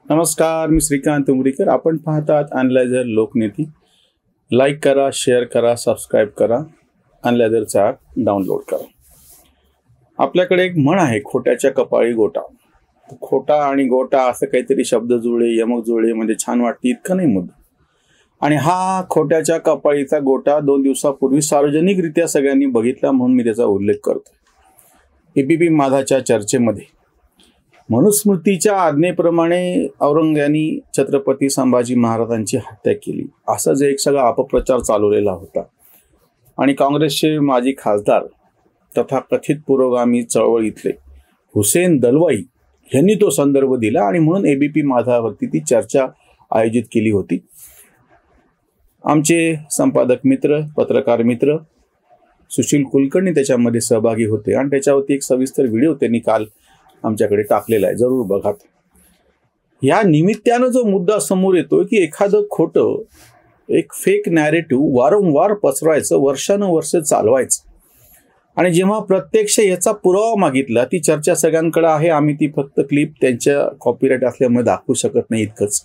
नमस्कार, मी श्रीकांत उमरीकर. आपण पाहतात अनलायझर लोकनीती. लाईक करा, शेअर करा, सबस्क्राईब करा. अनलायझरचा ॲप डाउनलोड करा. आपल्याकडे एक म्हण आहे, खोट्याच्या कपाळी गोटा. खोटा आणि गोटा असं काहीतरी शब्द जुळले, यमक जुळले म्हणजे छान वाटते इतकं नाही मुद्दा. आणि हा खोट्याच्या कपाळीचा गोटा 2 दिवसापूर्वी सार्वजनिकरित्या सगळ्यांनी बघितला म्हणून मी त्याचा उल्लेख करतो. एबीपी माझाच्या चर्चेमध्ये मनुस्मृतीच्या आज्ञेप्रमाणे औरंग्यानी छत्रपती संभाजी महाराजांची हत्या केली असा जे एक सगळा अपप्रचार चालवलेला होता. आणि काँग्रेसचे माजी खासदार तथा कथित पुरोगामी चळवळीतले हुसेन दलवाई यांनी तो संदर्भ दिला आणि म्हणून एबीपी माझावरती ती चर्चा आयोजित केली होती. आमचे संपादक मित्र, पत्रकार मित्र सुशील कुलकर्णी त्याच्यामध्ये सहभागी होते आणि त्याच्यावरती एक सविस्तर व्हिडिओ त्यांनी काल आमच्याकडे टाकलेला आहे, जरूर बघा. या निमित्तानं जो मुद्दा समोर येतो की एखादं खोटं, एक फेक नॅरेटिव्ह वारंवार पसरवायचं, वर्षानुवर्ष चालवायचं. आणि जेव्हा प्रत्यक्ष याचा पुरावा मागितला, ती चर्चा सगळ्यांकडे आहे, आम्ही ती फक्त क्लिप त्यांच्या कॉपीराईट असल्यामुळे दाखवू शकत नाही इतकंच,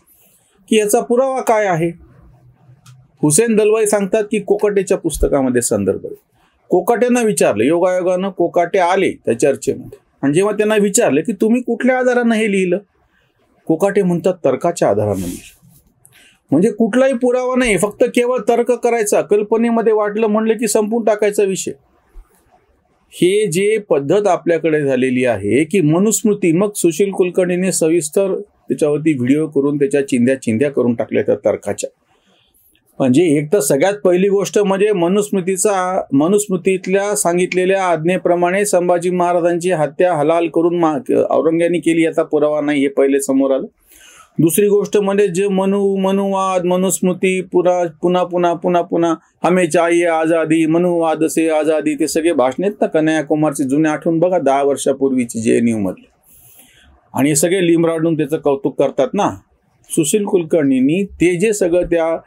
की याचा पुरावा काय आहे. हुसेन दलवाई सांगतात की कोकाटेच्या पुस्तकामध्ये संदर्भ आहे. कोकाटेंना विचारलं, योगायोगानं कोकाटे आले त्या चर्चेमध्ये आणि जेव्हा त्यांना विचारलं की तुम्ही कुठल्या आधारानं हे लिहिलं, कोकाटे म्हणतात तर्काच्या आधारानं लिहिलं. म्हणजे कुठलाही पुरावा नाही, फक्त केवळ तर्क करायचा, कल्पनेमध्ये वाटलं म्हणलं की संपून टाकायचा विषय. हे जे पद्धत आपल्याकडे झालेली आहे की मनुस्मृती, मग सुशील कुलकर्णीने सविस्तर त्याच्यावरती व्हिडिओ करून त्याच्या चिंध्या करून टाकल्या त्या तर्काच्या. म्हणजे एक तर सगळ्यात पहिली गोष्ट म्हणजे मनुस्मृतीतल्या सांगितलेल्या आज्ञेप्रमाणे संभाजी महाराजांची हत्या हलाल करून औरंग्यानी केली याचा पुरावा नाही, हे पहिले समोर आलं. दुसरी गोष्ट म्हणजे जे मनुवाद, मनुस्मृती, पुन्हा हमें चाहिए आझादी, मनुवाद से आझादी, ते सगळे भाषण आहेत ना कन्हैयाकुमारचे जुने, आठवून बघा 10 वर्षापूर्वीची JNU मधले. आणि हे सगळे लिमराडून त्याचं कौतुक करतात ना. सुशील कुलकर्णींनी ते जे सगळं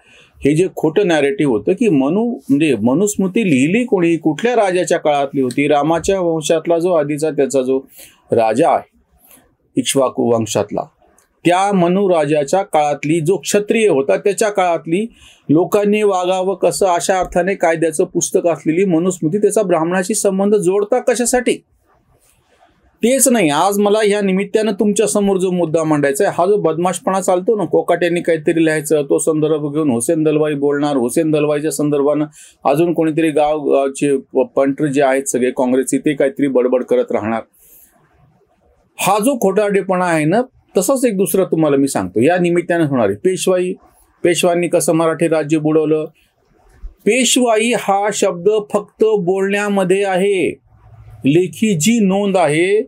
हे जे खोटं नॅरेटिव्ह होतं की म्हणजे मनुस्मृती लिहिली कोणी, कुठल्या राजाच्या काळातली होती, रामाच्या वंशातला जो आधीचा त्याचा जो राजा आहे इक्ष्वाकू वंशातला, त्या मनु राजाच्या काळातली, जो क्षत्रिय होता त्याच्या काळातली, लोकांनी वागावं कसं अशा अर्थाने कायद्याचं पुस्तक असलेली मनुस्मृती, त्याचा ब्राह्मणाशी संबंध जोडता कशासाठी? तेच नाही. आज मला ह्या निमित्तानं तुमच्या समोर जो मुद्दा मांडायचा आहे, हा जो बदमाशपणा चालतो ना, कोकाटेंनी काहीतरी लिहायचं, तो संदर्भ घेऊन हुसेन दलवाई बोलणार, हुसेन दलवाईच्या संदर्भानं अजून कोणीतरी गावचे पंटर जे आहेत सगळे काँग्रेसचे, ते काहीतरी बडबड करत राहणार. हा जो खोटारडेपणा आहे ना, तसंच एक दुसरं तुम्हाला मी सांगतो या निमित्तानं होणार आहे. पेशवांनी कसं मराठी राज्य बुडवलं. पेशवाई हा शब्द फक्त बोलण्यामध्ये आहे, लेखी जी नोंद आहे.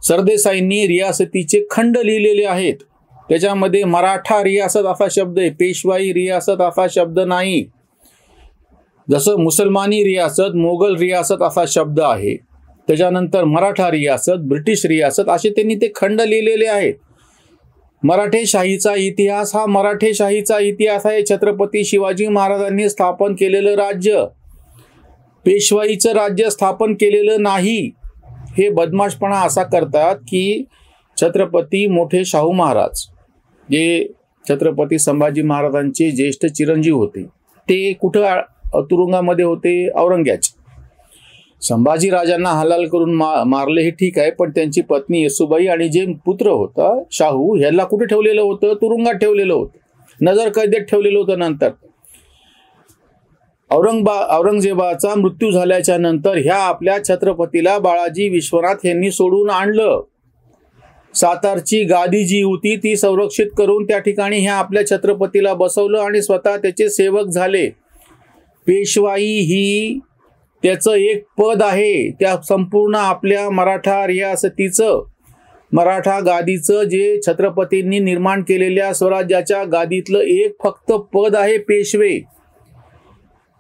सरदेसाईंनी रियासतीचे खंड लिहिलेले आहेत, त्याच्यामध्ये मराठा रियासत असा शब्द आहे, पेशवाई रियासत असा शब्द नाही. जसं मुसलमानी रियासत, मोगल रियासत असा शब्द आहे, त्याच्यानंतर मराठा रियासत, ब्रिटिश रियासत असे त्यांनी ते खंड लिहिलेले आहेत. मराठेशाहीचा इतिहास हा मराठेशाहीचा इतिहास आहे, छत्रपती शिवाजी महाराजांनी स्थापन केलेलं राज्य, पेशवाईचं राज्य स्थापन केलेलं नाही. हे बदमाशपणा असा करतात की छत्रपती मोठे शाहू महाराज, जे छत्रपती संभाजी महाराजांचे ज्येष्ठ चिरंजीव होते, ते कुठं तुरुंगामध्ये होते? औरंग्याचे. संभाजी राजांना हलाल करून मारले हे ठीक आहे, पण त्यांची पत्नी येसुबाई आणि जे पुत्र होता शाहू, ह्याला कुठे ठेवलेलं होतं? तुरुंगात ठेवलेलं होतं, नजरकैदेत ठेवलेलं होतं. नंतर औरंगजेबाचा मृत्यू झाल्याच्या नंतर ह्या आपल्या छत्रपतीला बाळाजी विश्वनाथ यांनी सोडून आणलं. सातारची गादी जी होती ती संरक्षित करून त्या ठिकाणी ह्या आपल्या छत्रपतीला बसवलं आणि स्वतः त्याचे सेवक झाले. पेशवाई ही त्याचं एक पद आहे, त्या संपूर्ण आपल्या मराठा रियासतीचं, मराठा गादीचं, जे छत्रपतींनी निर्माण केलेल्या स्वराज्याच्या गादीतलं एक फक्त पद आहे, पेशवे.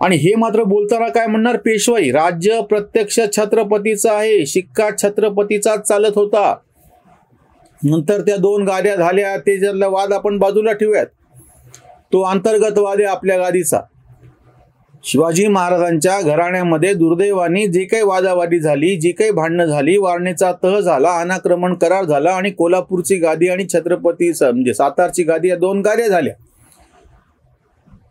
आणि हे मात्र बोलताना काय म्हणणार? पेशवाई राज्य प्रत्यक्ष छत्रपतीचं आहे, शिक्का छत्रपतीचाच चालत होता. नंतर त्या 2 गाद्या झाल्या, त्याच्यातला वाद आपण बाजूला ठेवूयात, तो अंतर्गत वाद आहे आपल्या गादीचा. शिवाजी महाराजांच्या घराण्यामध्ये दुर्दैवाने जे काही वादावादी झाली, जी काही भांडणं झाली, वारणेचा तह झाला, अनाक्रमण करार झाला आणि कोल्हापूरची गादी आणि छत्रपती म्हणजे सातारची गादी या दोन गाद्या झाल्या.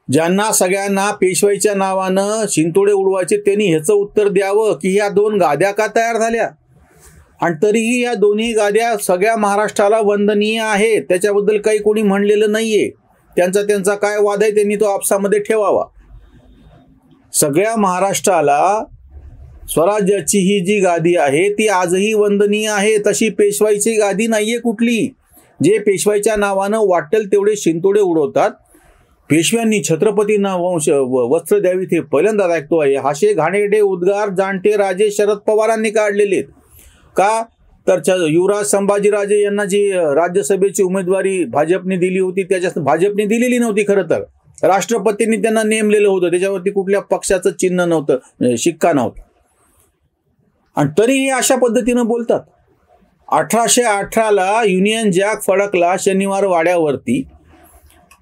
ज्यांना सगळ्यांना पेशवाईच्या नावानं शिंतोडे उडवायचे त्यांनी ह्याचं उत्तर द्यावं की ह्या दोन गाद्या का तयार झाल्या. आणि तरीही या दोन्ही गाद्या सगळ्या महाराष्ट्राला वंदनीय आहेत, त्याच्याबद्दल काही कोणी म्हणलेलं नाहीये. त्यांचा काय वाद आहे त्यांनी तो आपसामध्ये ठेवावा. सगळ्या महाराष्ट्राला स्वराज्याची ही जी गादी आहे ती आजही वंदनीय आहे. तशी पेशवाईची गादी नाहीये कुठली. जे पेशवाईच्या नावानं वाटेल तेवढे शिंतोडे उडवतात. पेशव्यांनी छत्रपतींना वस्त्र द्यावीत हे पहिल्यांदाच ऐकतो आहे. हाशे घाणेरडे उद्गार जाणते राजे शरद पवारांनी काढलेले आहेत. का तर युवराज संभाजीराजे यांना जी राज्यसभेची उमेदवारी भाजपने दिली होती त्याच्या भाजपने दिलेली नव्हती. खरं तर राष्ट्रपतींनी त्यांना नेमलेलं होतं, त्याच्यावरती कुठल्या पक्षाचं चिन्ह नव्हतं, शिक्का नव्हता. आणि तरीही अशा पद्धतीनं बोलतात. 1818ला युनियन जॅक फडकला शनिवार वाड्यावरती.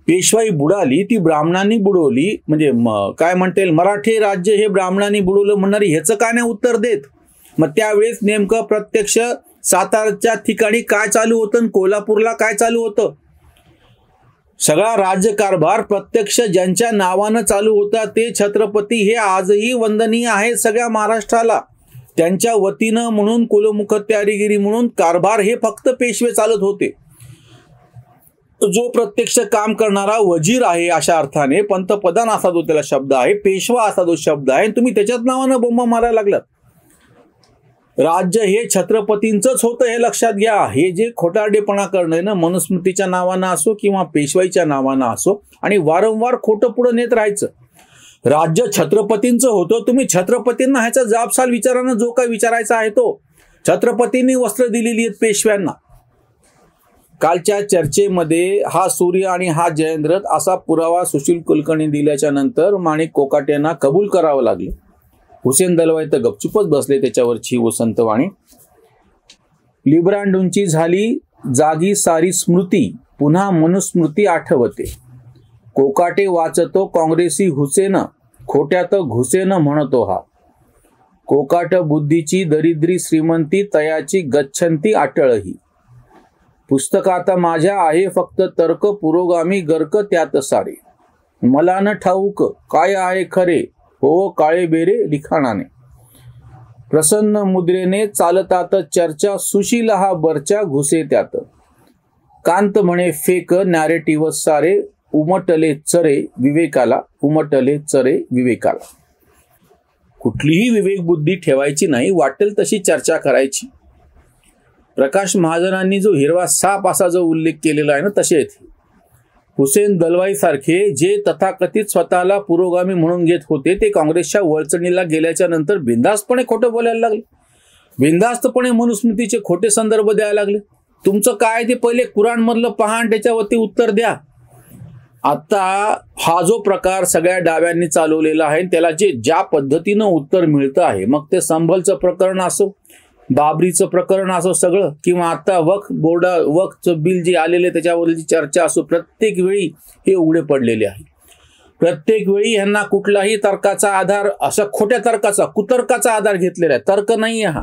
पेशवाई बुडाली, ती ब्राह्मणांनी बुडवली. म्हणजे काय म्हणता येईल, मराठी राज्य हे ब्राह्मणांनी बुडवलं म्हणणारी ह्याचं काय नाही उत्तर देत. मग त्यावेळेस नेमकं प्रत्यक्ष सातारच्या ठिकाणी काय चालू होतं आणि कोल्हापूरला काय चालू होतं. सगळा राज्यकारभार प्रत्यक्ष ज्यांच्या नावानं चालू होता ते छत्रपती हे आजही वंदनीय आहेत सगळ्या महाराष्ट्राला. त्यांच्या वतीनं म्हणून कुलमुखत्यारीगिरी म्हणून कारभार हे फक्त पेशवे चालत होते. जो प्रत्यक्ष काम करणारा वजीर आहे अशा अर्थाने, पंतप्रधान असा जो त्याला शब्द आहे, पेशवा असा जो शब्द आहे, तुम्ही त्याच्याच नावानं बोंबा मारायला लागलात. राज्य हे छत्रपतींचंच होतं हे लक्षात घ्या. हे जे खोटारडेपणा करणं ना, मनुस्मृतीच्या नावानं असो किंवा पेशवाईच्या नावानं असो, आणि वारंवार खोटं पुढं नेत राहायचं. राज्य छत्रपतींचं होतं, तुम्ही छत्रपतींना ह्याचा जाबसाल विचारानं जो काही विचारायचा आहे तो. छत्रपतींनी वस्त्र दिलेली आहेत पेशव्यांना. कालच्या चर्चेमध्ये हा सूर्य आणि हा जयेंद्रथ असा पुरावा सुशील कुलकर्णी दिल्याच्या नंतर माणिक कोकाटेंना कबूल करावं लागलं. हुसेन दलवाई तर गपचूपच बसले त्याच्यावरची वसंतवाणी. लिब्रांडूंची झाली जागी सारी स्मृती, पुन्हा मनुस्मृती आठवते. कोकाटे वाचतो काँग्रेसी हुसेन, खोट्यात घुसेन म्हणतो हा. कोकाट बुद्धीची दरिद्री श्रीमंती, तयाची गच्छंती अटळही. पुस्तकात माझ्या आहे फक्त तर्क, पुरोगामी गर्क त्यात सारे. मला न ठाऊक काय आहे खरे, हो काळे बेरे लिखाणाने. प्रसन्न मुद्रेने चालतात चर्चा, सुशील हा बरच्या घुसे त्यात. कांत म्हणे फेक नॅरेटिव्ह सारे, उमटले चरे विवेकाला, उमटले चरे विवेकाला. कुठलीही विवेक बुद्धी ठेवायची नाही, वाटेल तशी चर्चा करायची. प्रकाश महाजनांनी जो हिरवा साप असा जो उल्लेख केलेला आहे ना, तसे आहेत. हुसेन दलवाई सारखे जे तथाकथित स्वतःला पुरोगामी म्हणून घेत होते ते काँग्रेसच्या वळचणीला गेल्याच्या नंतर बिनधास्तपणे खोटं बोलायला लागले. बिनधास्तपणे मनुस्मृतीचे खोटे संदर्भ द्यायला लागले. तुमचं काय ते पहिले कुराण मधलं पहा आणि त्याच्यावरती उत्तर द्या. आता हा जो प्रकार सगळ्या डाव्यांनी चालवलेला आहे त्याला जे ज्या पद्धतीनं उत्तर मिळतं आहे, मग ते संभलचं प्रकरण असो, बाबरीचं प्रकरण असो सगळं, किंवा आता वक्फचं बिल जे आलेले त्याच्यावरची चर्चा असो, प्रत्येक वेळी हे उघडे पडलेले आहे. प्रत्येक वेळी ह्यांना कुठलाही तर्काचा आधार, अशा खोट्या तर्काचा, कुतर्काचा आधार घेतलेला आहे. तर्क नाही हा,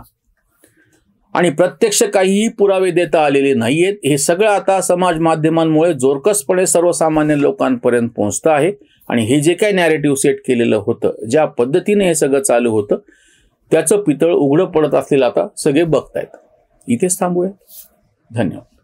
आणि प्रत्यक्ष काहीही पुरावे देता आलेले नाहीयेत. हे सगळं आता समाज माध्यमांमुळे जोरकसपणे सर्वसामान्य लोकांपर्यंत पोहोचतं आहे. आणि हे जे काही नॅरेटिव्ह सेट केलेलं होतं, ज्या पद्धतीने हे सगळं चालू होतं, त्याचं पितळ उघडं पडत असलेलं आता सगळे बघतायत. इथेच थांबूया. धन्यवाद.